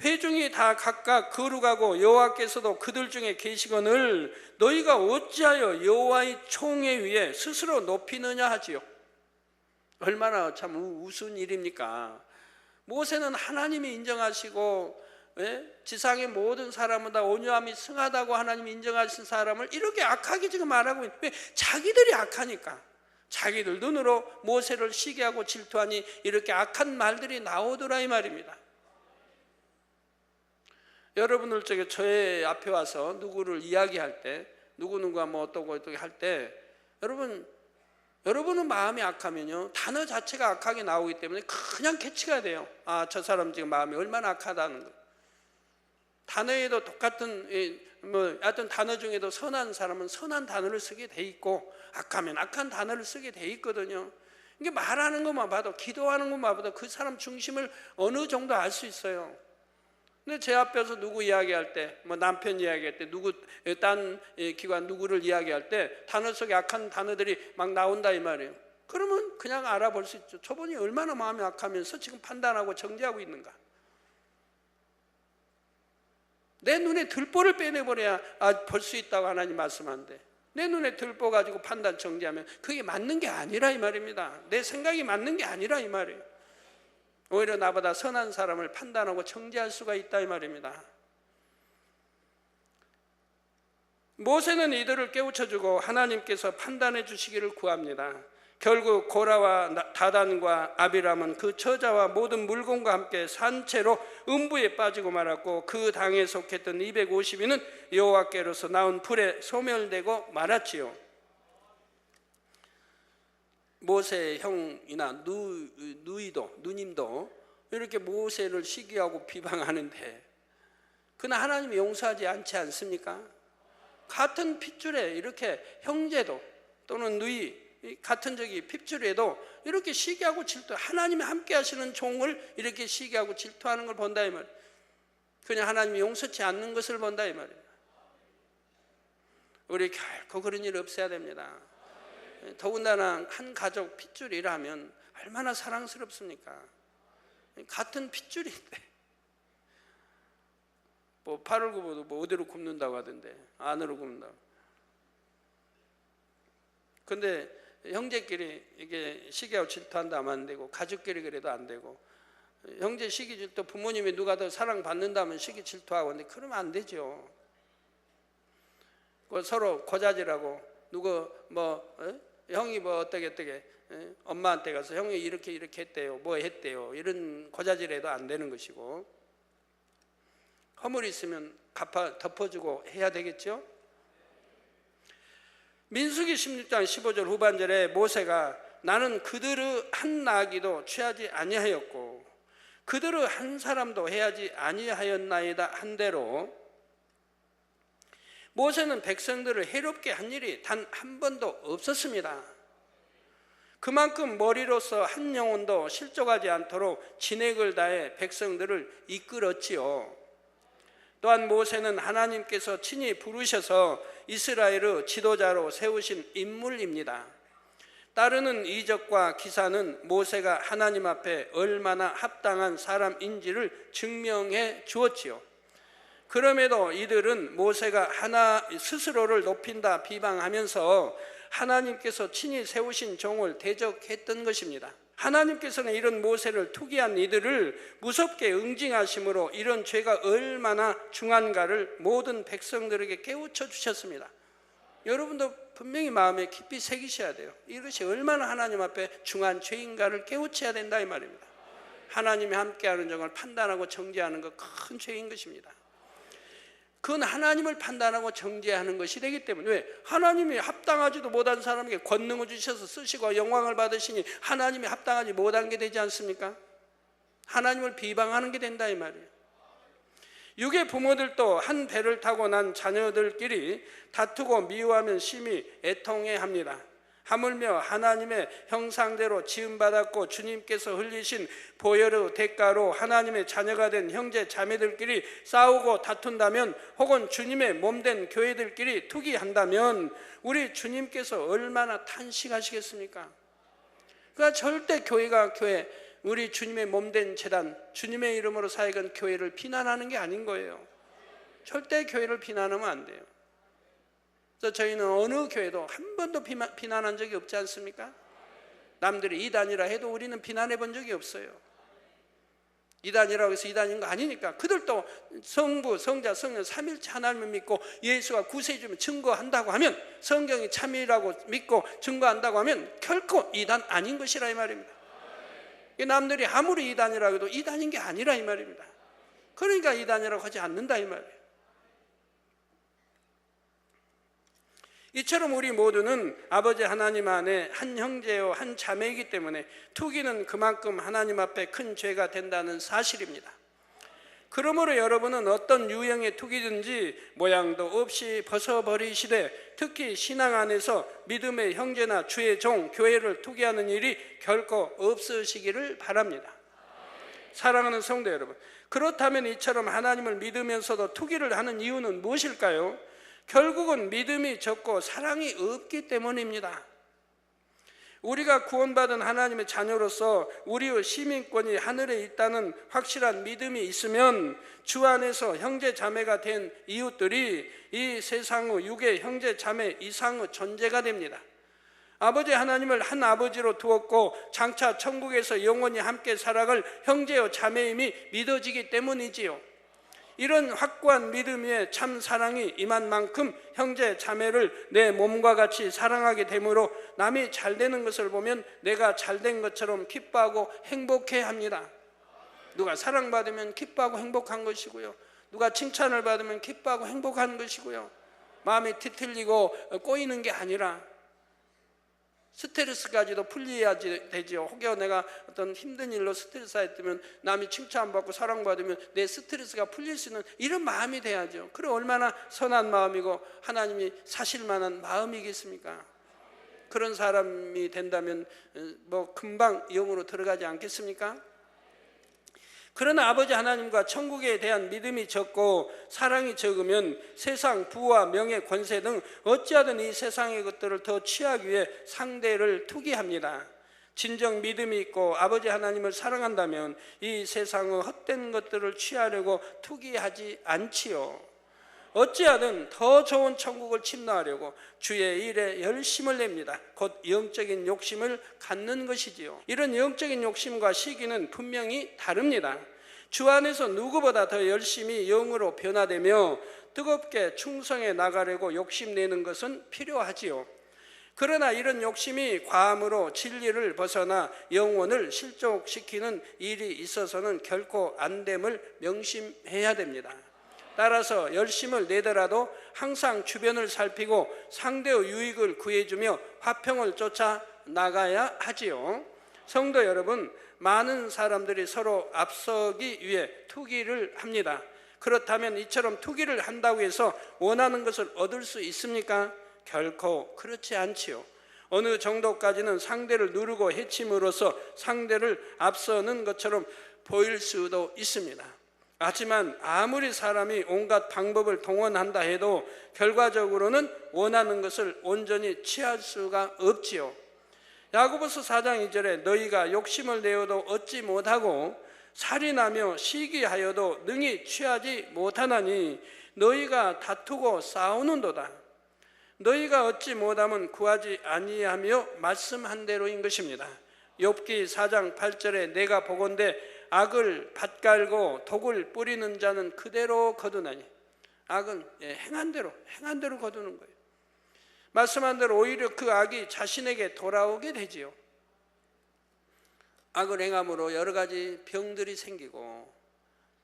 회중이 다 각각 거룩하고 여호와께서도 그들 중에 계시거늘 너희가 어찌하여 여호와의 총회 위에 스스로 높이느냐 하지요. 얼마나 참 우스운 일입니까? 모세는 하나님이 인정하시고 지상의 모든 사람은 다 온유함이 승하다고 하나님이 인정하신 사람을 이렇게 악하게 지금 말하고 있는데, 왜? 자기들이 악하니까. 자기들 눈으로 모세를 시기하고 질투하니 이렇게 악한 말들이 나오더라 이 말입니다. 여러분들 저게 저의 앞에 와서 누구를 이야기할 때, 누구누구가 뭐 어떠고 어떻게 할 때, 여러분은 마음이 악하면요, 단어 자체가 악하게 나오기 때문에 그냥 캐치가 돼요. 아, 저 사람 지금 마음이 얼마나 악하다는 거. 단어에도 똑같은 하여튼 단어 중에도 선한 사람은 선한 단어를 쓰게 돼 있고, 악하면 악한 단어를 쓰게 돼 있거든요. 이게 말하는 것만 봐도, 기도하는 것만 봐도 그 사람 중심을 어느 정도 알 수 있어요. 근데 제 앞에서 누구 이야기할 때, 뭐 남편 이야기할 때, 누구 딴 기관 누구를 이야기할 때 단어 속에 악한 단어들이 막 나온다 이 말이에요. 그러면 그냥 알아볼 수 있죠. 저분이 얼마나 마음이 악하면서 지금 판단하고 정죄하고 있는가. 내 눈에 들보를 빼내버려야 볼 수 있다고 하나님 말씀하는데, 내 눈에 들보 가지고 판단 정죄하면 그게 맞는 게 아니라 이 말입니다. 내 생각이 맞는 게 아니라 이 말이에요. 오히려 나보다 선한 사람을 판단하고 정죄할 수가 있다 이 말입니다. 모세는 이들을 깨우쳐주고 하나님께서 판단해 주시기를 구합니다. 결국 고라와 다단과 아비람은 그 처자와 모든 물건과 함께 산채로 음부에 빠지고 말았고, 그 당에 속했던 250인은 여호와께로서 나온 불에 소멸되고 말았지요. 모세의 형이나 누님도 이렇게 모세를 시기하고 비방하는데, 그러나 하나님이 용서하지 않지 않습니까? 같은 핏줄에 이렇게 형제도 또는 누이 같은 핏줄에도 이렇게 시기하고 질투, 하나님이 함께 하시는 종을 이렇게 시기하고 질투하는 걸 본다 이 말이에요. 그냥 하나님이 용서치 않는 것을 본다 이 말이에요. 우리 결코 그런 일 없어야 됩니다. 더군다나 한 가족 핏줄이라면 얼마나 사랑스럽습니까? 같은 핏줄인데 뭐 팔을 굽어도 뭐 어디로 굽는다고 하던데, 안으로 굽는다고. 근데 형제끼리 이게 시기하고 질투한다 하면 안 되고, 가족끼리 그래도 안 되고, 형제 시기 질투, 부모님이 누가 더 사랑받는다면 시기 질투하고, 근데 그러면 안 되죠. 서로 고자질하고, 누구 형이 뭐 어떻게 엄마한테 가서 형이 이렇게 했대요, 뭐 했대요, 이런 고자질해도 안 되는 것이고, 허물이 있으면 덮어주고 해야 되겠죠. 민수기 16장 15절 후반절에 모세가 나는 그들의 한 나귀도 취하지 아니하였고 그들의 한 사람도 해하지 아니하였나이다 한대로, 모세는 백성들을 해롭게 한 일이 단 한 번도 없었습니다. 그만큼 머리로서 한 영혼도 실족하지 않도록 진액을 다해 백성들을 이끌었지요. 또한 모세는 하나님께서 친히 부르셔서 이스라엘의 지도자로 세우신 인물입니다. 따르는 이적과 기사는 모세가 하나님 앞에 얼마나 합당한 사람인지를 증명해 주었지요. 그럼에도 이들은 모세가 하나 스스로를 높인다 비방하면서 하나님께서 친히 세우신 종을 대적했던 것입니다. 하나님께서는 이런 모세를 투기한 이들을 무섭게 응징하심으로 이런 죄가 얼마나 중한가를 모든 백성들에게 깨우쳐 주셨습니다. 여러분도 분명히 마음에 깊이 새기셔야 돼요. 이것이 얼마나 하나님 앞에 중한 죄인가를 깨우쳐야 된다 이 말입니다. 하나님이 함께하는 종을 판단하고 정죄하는 것 큰 죄인 것입니다. 그건 하나님을 판단하고 정죄하는 것이 되기 때문에, 왜? 하나님이 합당하지도 못한 사람에게 권능을 주셔서 쓰시고 영광을 받으시니 하나님이 합당하지 못한 게 되지 않습니까? 하나님을 비방하는 게 된다 이 말이에요. 육의 부모들도 한 배를 타고 난 자녀들끼리 다투고 미워하면 심히 애통해합니다. 하물며 하나님의 형상대로 지음받았고 주님께서 흘리신 보혈의 대가로 하나님의 자녀가 된 형제 자매들끼리 싸우고 다툰다면, 혹은 주님의 몸된 교회들끼리 투기한다면 우리 주님께서 얼마나 탄식하시겠습니까? 그러니까 절대 교회가 우리 주님의 몸된 제단, 주님의 이름으로 사역한 교회를 비난하는 게 아닌 거예요. 절대 교회를 비난하면 안 돼요. 그래서 저희는 어느 교회도 한 번도 비난한 적이 없지 않습니까? 남들이 이단이라 해도 우리는 비난해 본 적이 없어요. 이단이라고 해서 이단인 거 아니니까. 그들도 성부, 성자, 성령 삼일체 하나님을 믿고 예수가 구세주면 증거한다고 하면, 성경이 참이라고 믿고 증거한다고 하면 결코 이단 아닌 것이라 이 말입니다. 남들이 아무리 이단이라고 해도 이단인 게 아니라 이 말입니다. 그러니까 이단이라고 하지 않는다 이 말이에요. 이처럼 우리 모두는 아버지 하나님 안에 한 형제요 한 자매이기 때문에 투기는 그만큼 하나님 앞에 큰 죄가 된다는 사실입니다. 그러므로 여러분은 어떤 유형의 투기든지 모양도 없이 벗어버리시되, 특히 신앙 안에서 믿음의 형제나 주의 종, 교회를 투기하는 일이 결코 없으시기를 바랍니다. 사랑하는 성도 여러분, 그렇다면 이처럼 하나님을 믿으면서도 투기를 하는 이유는 무엇일까요? 결국은 믿음이 적고 사랑이 없기 때문입니다. 우리가 구원받은 하나님의 자녀로서 우리의 시민권이 하늘에 있다는 확실한 믿음이 있으면 주 안에서 형제 자매가 된 이웃들이 이 세상의 육의 형제 자매 이상의 존재가 됩니다. 아버지 하나님을 한 아버지로 두었고 장차 천국에서 영원히 함께 살아갈 형제요 자매임이 믿어지기 때문이지요. 이런 확고한 믿음 위에 참 사랑이 임한 만큼 형제 자매를 내 몸과 같이 사랑하게 되므로 남이 잘 되는 것을 보면 내가 잘된 것처럼 기뻐하고 행복해합니다. 누가 사랑받으면 기뻐하고 행복한 것이고요, 누가 칭찬을 받으면 기뻐하고 행복한 것이고요, 마음이 뒤틀리고 꼬이는 게 아니라 스트레스까지도 풀려야지 되지요. 혹여 내가 어떤 힘든 일로 스트레스 했으면 남이 칭찬받고 사랑받으면 내 스트레스가 풀릴 수 있는 이런 마음이 돼야죠. 그래 얼마나 선한 마음이고 하나님이 사실 만한 마음이겠습니까? 그런 사람이 된다면 뭐 금방 영으로 들어가지 않겠습니까? 그러나 아버지 하나님과 천국에 대한 믿음이 적고 사랑이 적으면 세상, 부와 명예, 권세 등 어찌하든 이 세상의 것들을 더 취하기 위해 상대를 투기합니다. 진정 믿음이 있고 아버지 하나님을 사랑한다면 이 세상의 헛된 것들을 취하려고 투기하지 않지요. 어찌하든 더 좋은 천국을 침노하려고 주의 일에 열심을 냅니다. 곧 영적인 욕심을 갖는 것이지요. 이런 영적인 욕심과 시기는 분명히 다릅니다. 주 안에서 누구보다 더 열심히 영으로 변화되며 뜨겁게 충성해 나가려고 욕심내는 것은 필요하지요. 그러나 이런 욕심이 과함으로 진리를 벗어나 영혼을 실족시키는 일이 있어서는 결코 안 됨을 명심해야 됩니다. 따라서 열심을 내더라도 항상 주변을 살피고 상대의 유익을 구해주며 화평을 쫓아 나가야 하지요. 성도 여러분, 많은 사람들이 서로 앞서기 위해 투기를 합니다. 그렇다면 이처럼 투기를 한다고 해서 원하는 것을 얻을 수 있습니까? 결코 그렇지 않지요. 어느 정도까지는 상대를 누르고 해침으로써 상대를 앞서는 것처럼 보일 수도 있습니다. 하지만 아무리 사람이 온갖 방법을 동원한다 해도 결과적으로는 원하는 것을 온전히 취할 수가 없지요. 야고보서 4장 2절에 너희가 욕심을 내어도 얻지 못하고 살인하며 시기하여도 능히 취하지 못하나니 너희가 다투고 싸우는도다. 너희가 얻지 못하면 구하지 아니하며 말씀한 대로인 것입니다. 욥기 4장 8절에 내가 보건대 악을 밭갈고 독을 뿌리는 자는 그대로 거두나니, 악은 행한 대로 거두는 거예요. 말씀한 대로 오히려 그 악이 자신에게 돌아오게 되지요. 악을 행함으로 여러 가지 병들이 생기고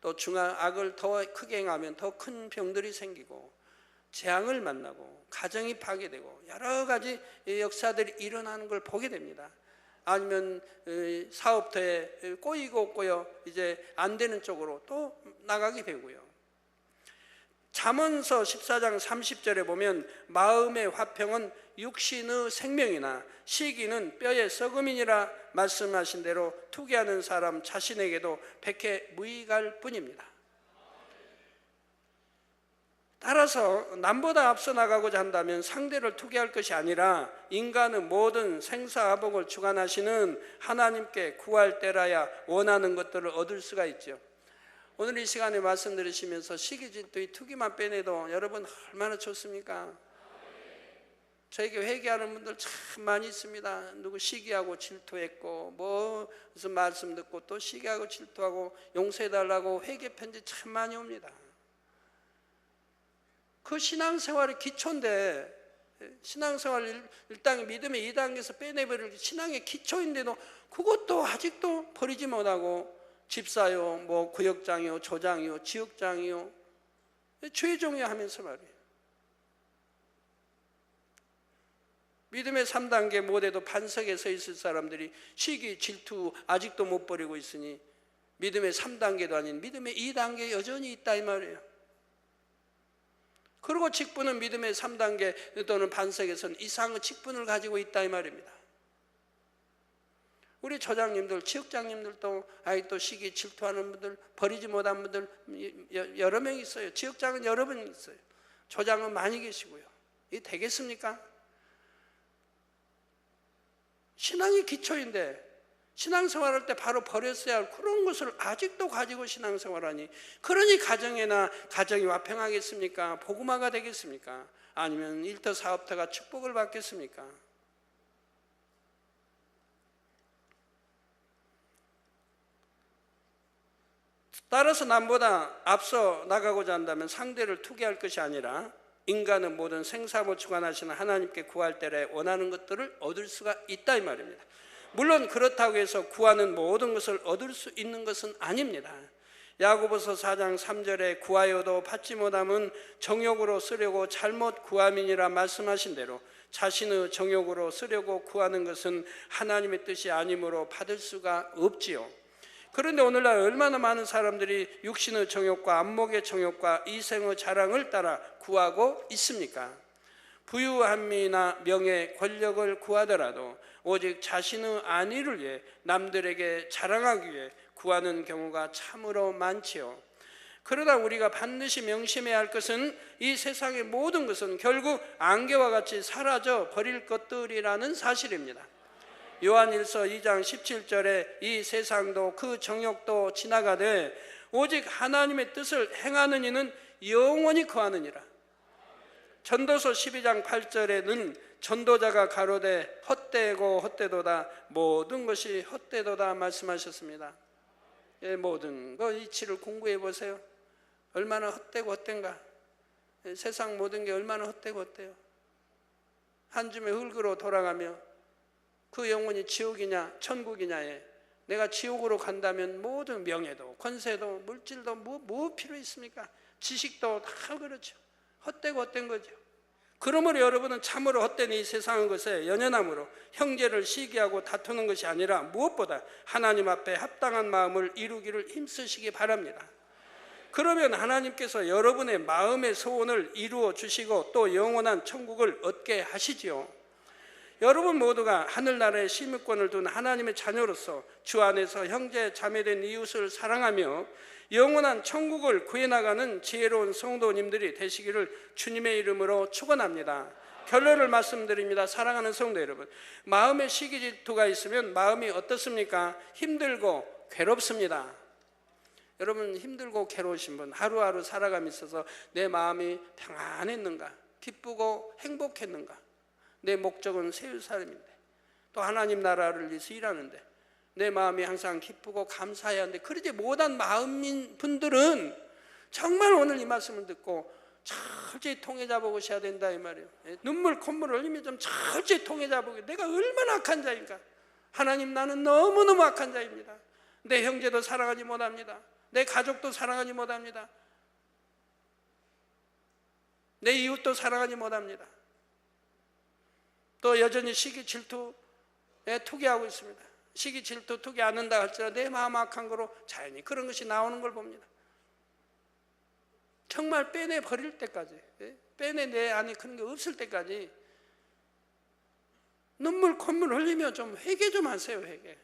또 악을 더 크게 행하면 더 큰 병들이 생기고 재앙을 만나고 가정이 파괴되고 여러 가지 역사들이 일어나는 걸 보게 됩니다. 아니면 사업터에 꼬이고 이제 안 되는 쪽으로 또 나가게 되고요. 잠언서 14장 30절에 보면 마음의 화평은 육신의 생명이나 시기는 뼈의 썩음이니라 말씀하신 대로 투기하는 사람 자신에게도 백해 무익할 뿐입니다. 따라서 남보다 앞서 나가고자 한다면 상대를 투기할 것이 아니라 인간의 모든 생사화복을 주관하시는 하나님께 구할 때라야 원하는 것들을 얻을 수가 있죠. 오늘 이 시간에 말씀 들으시면서 시기, 질투, 이 투기만 빼내도 여러분 얼마나 좋습니까? 저에게 회개하는 분들 참 많이 있습니다. 누구 시기하고 질투했고 뭐 무슨 말씀 듣고 또 시기하고 질투하고 용서해달라고 회개 편지 참 많이 옵니다. 그 신앙생활의 기초인데, 신앙생활 1단계, 믿음의 2단계에서 빼내버릴 신앙의 기초인데도 그것도 아직도 버리지 못하고 집사요, 뭐 구역장이요, 조장이요, 지역장이요, 죄종이요 하면서 말이에요. 믿음의 3단계 못해도 반석에 서 있을 사람들이 시기, 질투 아직도 못 버리고 있으니 믿음의 3단계도 아닌 믿음의 2단계에 여전히 있다 이 말이에요. 그리고 직분은 믿음의 3단계 또는 반석에서는 이상의 직분을 가지고 있다 이 말입니다. 우리 조장님들, 지역장님들도 아직도 시기 질투하는 분들, 버리지 못한 분들 여러 명 있어요. 지역장은 여러 명 있어요. 조장은 많이 계시고요. 이게 되겠습니까? 신앙이 기초인데 신앙생활할 때 바로 버렸어야 할 그런 것을 아직도 가지고 신앙생활하니, 그러니 가정이 화평하겠습니까? 복음화가 되겠습니까? 아니면 일터 사업터가 축복을 받겠습니까? 따라서 남보다 앞서 나가고자 한다면 상대를 투기할 것이 아니라 인간은 모든 생사를 주관하시는 하나님께 구할 때에 원하는 것들을 얻을 수가 있다 이 말입니다. 물론 그렇다고 해서 구하는 모든 것을 얻을 수 있는 것은 아닙니다. 야고보서 4장 3절에 구하여도 받지 못함은 정욕으로 쓰려고 잘못 구함이니라 말씀하신 대로 자신의 정욕으로 쓰려고 구하는 것은 하나님의 뜻이 아니므로 받을 수가 없지요. 그런데 오늘날 얼마나 많은 사람들이 육신의 정욕과 안목의 정욕과 이생의 자랑을 따라 구하고 있습니까? 부유함이나 명예, 권력을 구하더라도 오직 자신의 안위를 위해 남들에게 자랑하기 위해 구하는 경우가 참으로 많지요. 그러다 우리가 반드시 명심해야 할 것은 이 세상의 모든 것은 결국 안개와 같이 사라져 버릴 것들이라는 사실입니다. 요한일서 2장 17절에 이 세상도 그 정욕도 지나가되 오직 하나님의 뜻을 행하는 이는 영원히 거하느니라. 전도서 12장 8절에는 전도자가 가로되 헛되고 헛되도다, 모든 것이 헛되도다 말씀하셨습니다. 예, 모든 거 이치를 공부해 보세요. 얼마나 헛되고 헛된가. 세상 모든 게 얼마나 헛되고 헛돼요. 한 줌의 흙으로 돌아가며 그 영혼이 지옥이냐 천국이냐에 내가 지옥으로 간다면 모든 명예도 권세도 물질도 뭐 필요 있습니까? 지식도 다 그렇죠. 헛되고 헛된 거죠. 그러므로 여러분은 참으로 헛된 이 세상의 것에 연연함으로 형제를 시기하고 다투는 것이 아니라 무엇보다 하나님 앞에 합당한 마음을 이루기를 힘쓰시기 바랍니다. 그러면 하나님께서 여러분의 마음의 소원을 이루어 주시고 또 영원한 천국을 얻게 하시지요. 여러분 모두가 하늘나라의 시민권을 둔 하나님의 자녀로서 주 안에서 형제 자매된 이웃을 사랑하며 영원한 천국을 구해나가는 지혜로운 성도님들이 되시기를 주님의 이름으로 축원합니다. 결론을 말씀드립니다. 사랑하는 성도 여러분, 마음에 시기 질투가 있으면 마음이 어떻습니까? 힘들고 괴롭습니다. 여러분 힘들고 괴로우신 분, 하루하루 살아감에 있어서 내 마음이 평안했는가? 기쁘고 행복했는가? 내 목적은 세울 사람인데 또 하나님 나라를 위해서 일하는데 내 마음이 항상 기쁘고 감사해야 하는데 그러지 못한 마음인 분들은 정말 오늘 이 말씀을 듣고 철저히 통해 잡으셔야 된다 이 말이에요. 눈물 콧물 흘리며 좀 철저히 통해 잡으고, 내가 얼마나 악한 자인가. 하나님, 나는 너무너무 악한 자입니다. 내 형제도 사랑하지 못합니다. 내 가족도 사랑하지 못합니다. 내 이웃도 사랑하지 못합니다. 또 여전히 시기 질투에 투기하고 있습니다. 시기 질투 투기 않는다 할지라도 내 마음 악한 거로 자연히 그런 것이 나오는 걸 봅니다. 정말 빼내 버릴 때까지, 빼내 내 안에 그런 게 없을 때까지 눈물 콧물 흘리며 좀 회개 좀 하세요. 회개.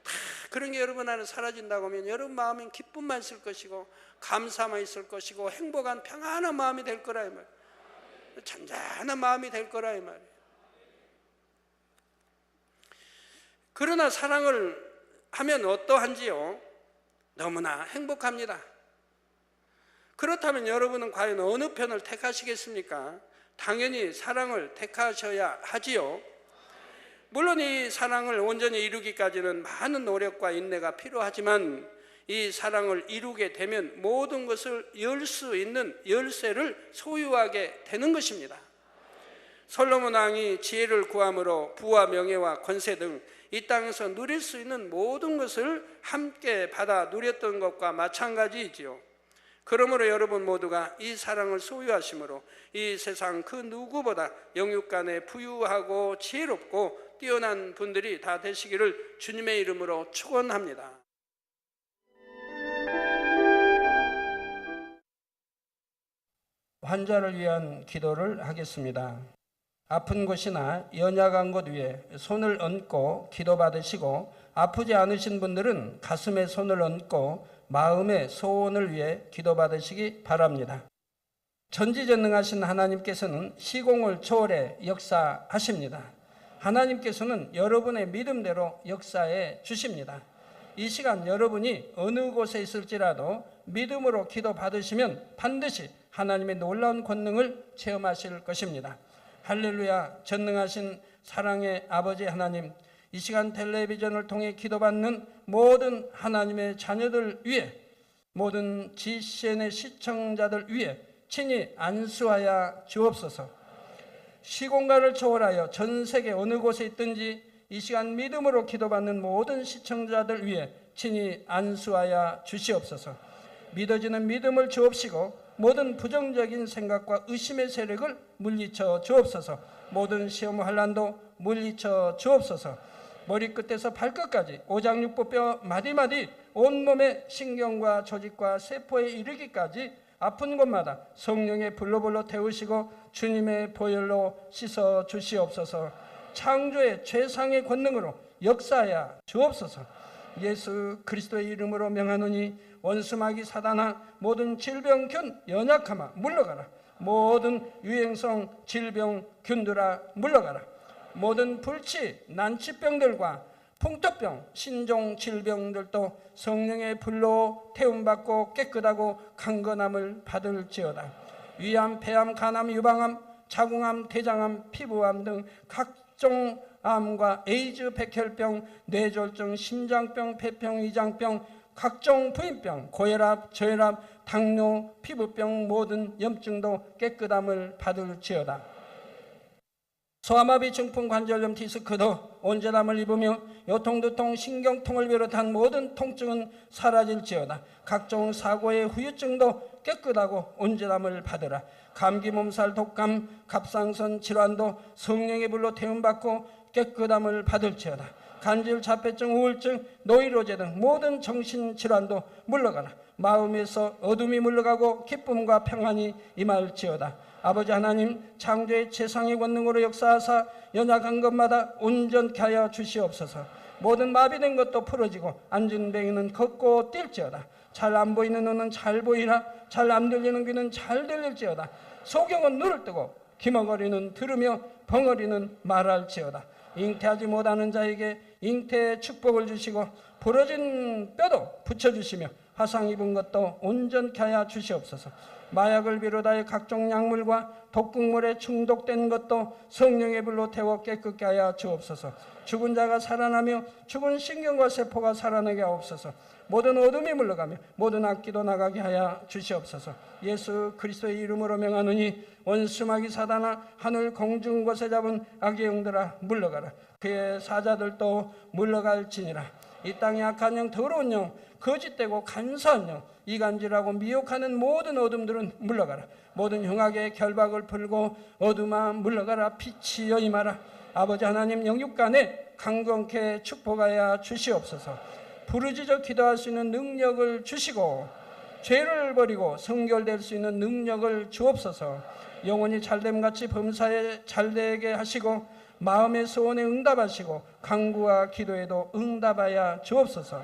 다 그런 게 여러분 안에 사라진다고 하면 여러분 마음엔 기쁨만 있을 것이고 감사만 있을 것이고 행복한 평안한 마음이 될 거라 이 말이에요. 잔잔한 마음이 될 거라 이 말이에요. 그러나 사랑을 하면 어떠한지요? 너무나 행복합니다. 그렇다면 여러분은 과연 어느 편을 택하시겠습니까? 당연히 사랑을 택하셔야 하지요. 물론 이 사랑을 온전히 이루기까지는 많은 노력과 인내가 필요하지만 이 사랑을 이루게 되면 모든 것을 열 수 있는 열쇠를 소유하게 되는 것입니다. 솔로몬 왕이 지혜를 구함으로 부와 명예와 권세 등 이 땅에서 누릴 수 있는 모든 것을 함께 받아 누렸던 것과 마찬가지이지요. 그러므로 여러분 모두가 이 사랑을 소유하심으로 이 세상 그 누구보다 영육간에 부유하고 지혜롭고 뛰어난 분들이 다 되시기를 주님의 이름으로 축원합니다. 환자를 위한 기도를 하겠습니다. 아픈 곳이나 연약한 곳 위에 손을 얹고 기도받으시고 아프지 않으신 분들은 가슴에 손을 얹고 마음의 소원을 위해 기도받으시기 바랍니다. 전지전능하신 하나님께서는 시공을 초월해 역사하십니다. 하나님께서는 여러분의 믿음대로 역사해 주십니다. 이 시간 여러분이 어느 곳에 있을지라도 믿음으로 기도받으시면 반드시 하나님의 놀라운 권능을 체험하실 것입니다. 할렐루야. 전능하신 사랑의 아버지 하나님, 이 시간 텔레비전을 통해 기도받는 모든 하나님의 자녀들 위해, 모든 GCN의 시청자들 위해 친히 안수하여 주옵소서. 시공간을 초월하여 전 세계 어느 곳에 있든지 이 시간 믿음으로 기도받는 모든 시청자들 위해 친히 안수하여 주시옵소서. 믿어지는 믿음을 주옵시고 모든 부정적인 생각과 의심의 세력을 물리쳐 주옵소서. 모든 시험 환난도 물리쳐 주옵소서. 머리끝에서 발끝까지 오장육부뼈 마디마디 온몸의 신경과 조직과 세포에 이르기까지 아픈 곳마다 성령의 불로 태우시고 주님의 보혈로 씻어 주시옵소서. 창조의 최상의 권능으로 역사하여 주옵소서. 예수 그리스도의 이름으로 명하노니 원수마귀 사단아, 모든 질병균 연약함아 물러가라. 모든 유행성 질병 균들아 물러가라. 모든 불치 난치병들과 풍토병 신종 질병들도 성령의 불로 태움받고 깨끗하고 강건함을 받을지어다. 위암, 폐암, 간암, 유방암, 자궁암, 대장암, 피부암 등 각종 암과 에이즈, 백혈병, 뇌졸중, 심장병, 폐병, 위장병, 각종 부인병, 고혈압, 저혈압, 당뇨, 피부병 모든 염증도 깨끗함을 받을지어다. 소아마비, 중풍, 관절염, 디스크도 온전함을 입으며 요통두통, 신경통을 비롯한 모든 통증은 사라질지어다. 각종 사고의 후유증도 깨끗하고 온전함을 받으라. 감기, 몸살, 독감, 갑상선 질환도 성령의 불로 태움받고 깨끗함을 받을지어다. 간질, 자폐증, 우울증, 노이로제 등 모든 정신질환도 물러가라. 마음에서 어둠이 물러가고 기쁨과 평안이 임할지어다. 아버지 하나님, 창조의 최상의 권능으로 역사하사 연약한 것마다 온전케 하여 주시옵소서. 모든 마비된 것도 풀어지고 안진뱅이는 걷고 뛸지어다. 잘 안 보이는 눈은 잘 보이라. 잘 안 들리는 귀는 잘 들릴지어다. 소경은 눈을 뜨고 기머거리는 들으며 벙어리는 말할지어다. 잉태하지 못하는 자에게 잉태의 축복을 주시고 부러진 뼈도 붙여주시며 화상 입은 것도 온전케 하여 주시옵소서. 마약을 비롯하여 각종 약물과 독극물에 중독된 것도 성령의 불로 태워 깨끗게 하여 주옵소서. 죽은 자가 살아나며 죽은 신경과 세포가 살아나게 하옵소서. 모든 어둠이 물러가며 모든 악기도 나가게 하여 주시옵소서. 예수 그리스도의 이름으로 명하노니 원수마귀 사단아, 하늘 공중 곳에 잡은 악의 영들아 물러가라. 그의 사자들도 물러갈지니라. 이 땅에 악한 영, 더러운 영, 거짓되고 간사한 영, 이간질하고 미혹하는 모든 어둠들은 물러가라. 모든 흉악의 결박을 풀고 어둠아 물러가라. 빛이 여임하라. 아버지 하나님, 영육간에 강건케 축복하여 주시옵소서. 부르짖어 기도할 수 있는 능력을 주시고 죄를 버리고 성결될 수 있는 능력을 주옵소서. 영원히 잘됨같이 범사에 잘되게 하시고 마음의 소원에 응답하시고 간구와 기도에도 응답하여 주옵소서.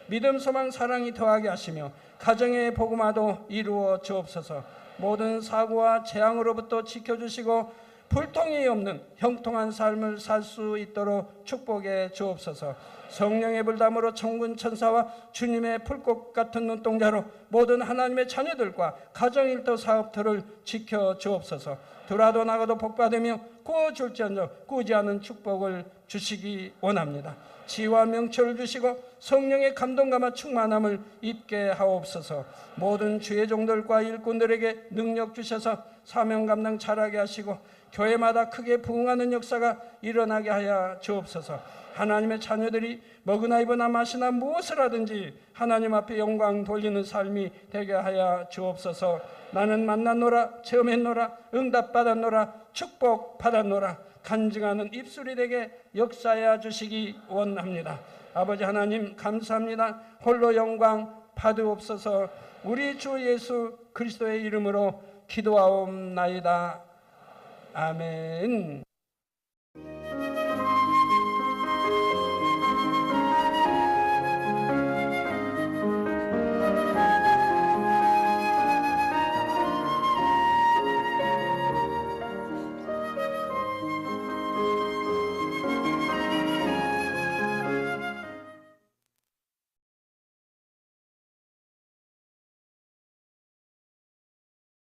믿음, 소망, 사랑이 더하게 하시며 가정의 복음화도 이루어 주옵소서. 모든 사고와 재앙으로부터 지켜주시고 불통이 없는 형통한 삶을 살 수 있도록 축복해 주옵소서. 성령의 불담으로 천군 천사와 주님의 불꽃 같은 눈동자로 모든 하나님의 자녀들과 가정일터 사업터를 지켜 주옵소서. 들어도 나가도 복받으며 구워줄지언정 꾸지 않은 축복을 주시기 원합니다. 지혜와 명철을 주시고 성령의 감동감화 충만함을 입게 하옵소서. 모든 주의 종들과 일꾼들에게 능력 주셔서 사명 감당 잘하게 하시고 교회마다 크게 부흥하는 역사가 일어나게 하여 주옵소서. 하나님의 자녀들이 먹으나 입으나 마시나 무엇을 하든지 하나님 앞에 영광 돌리는 삶이 되게 하여 주옵소서. 나는 만났노라, 체험했노라, 응답받았노라, 축복받았노라, 간증하는 입술이 되게 역사하여 주시기 원합니다. 아버지 하나님 감사합니다. 홀로 영광 받으옵소서. 우리 주 예수 그리스도의 이름으로 기도하옵나이다. 아멘.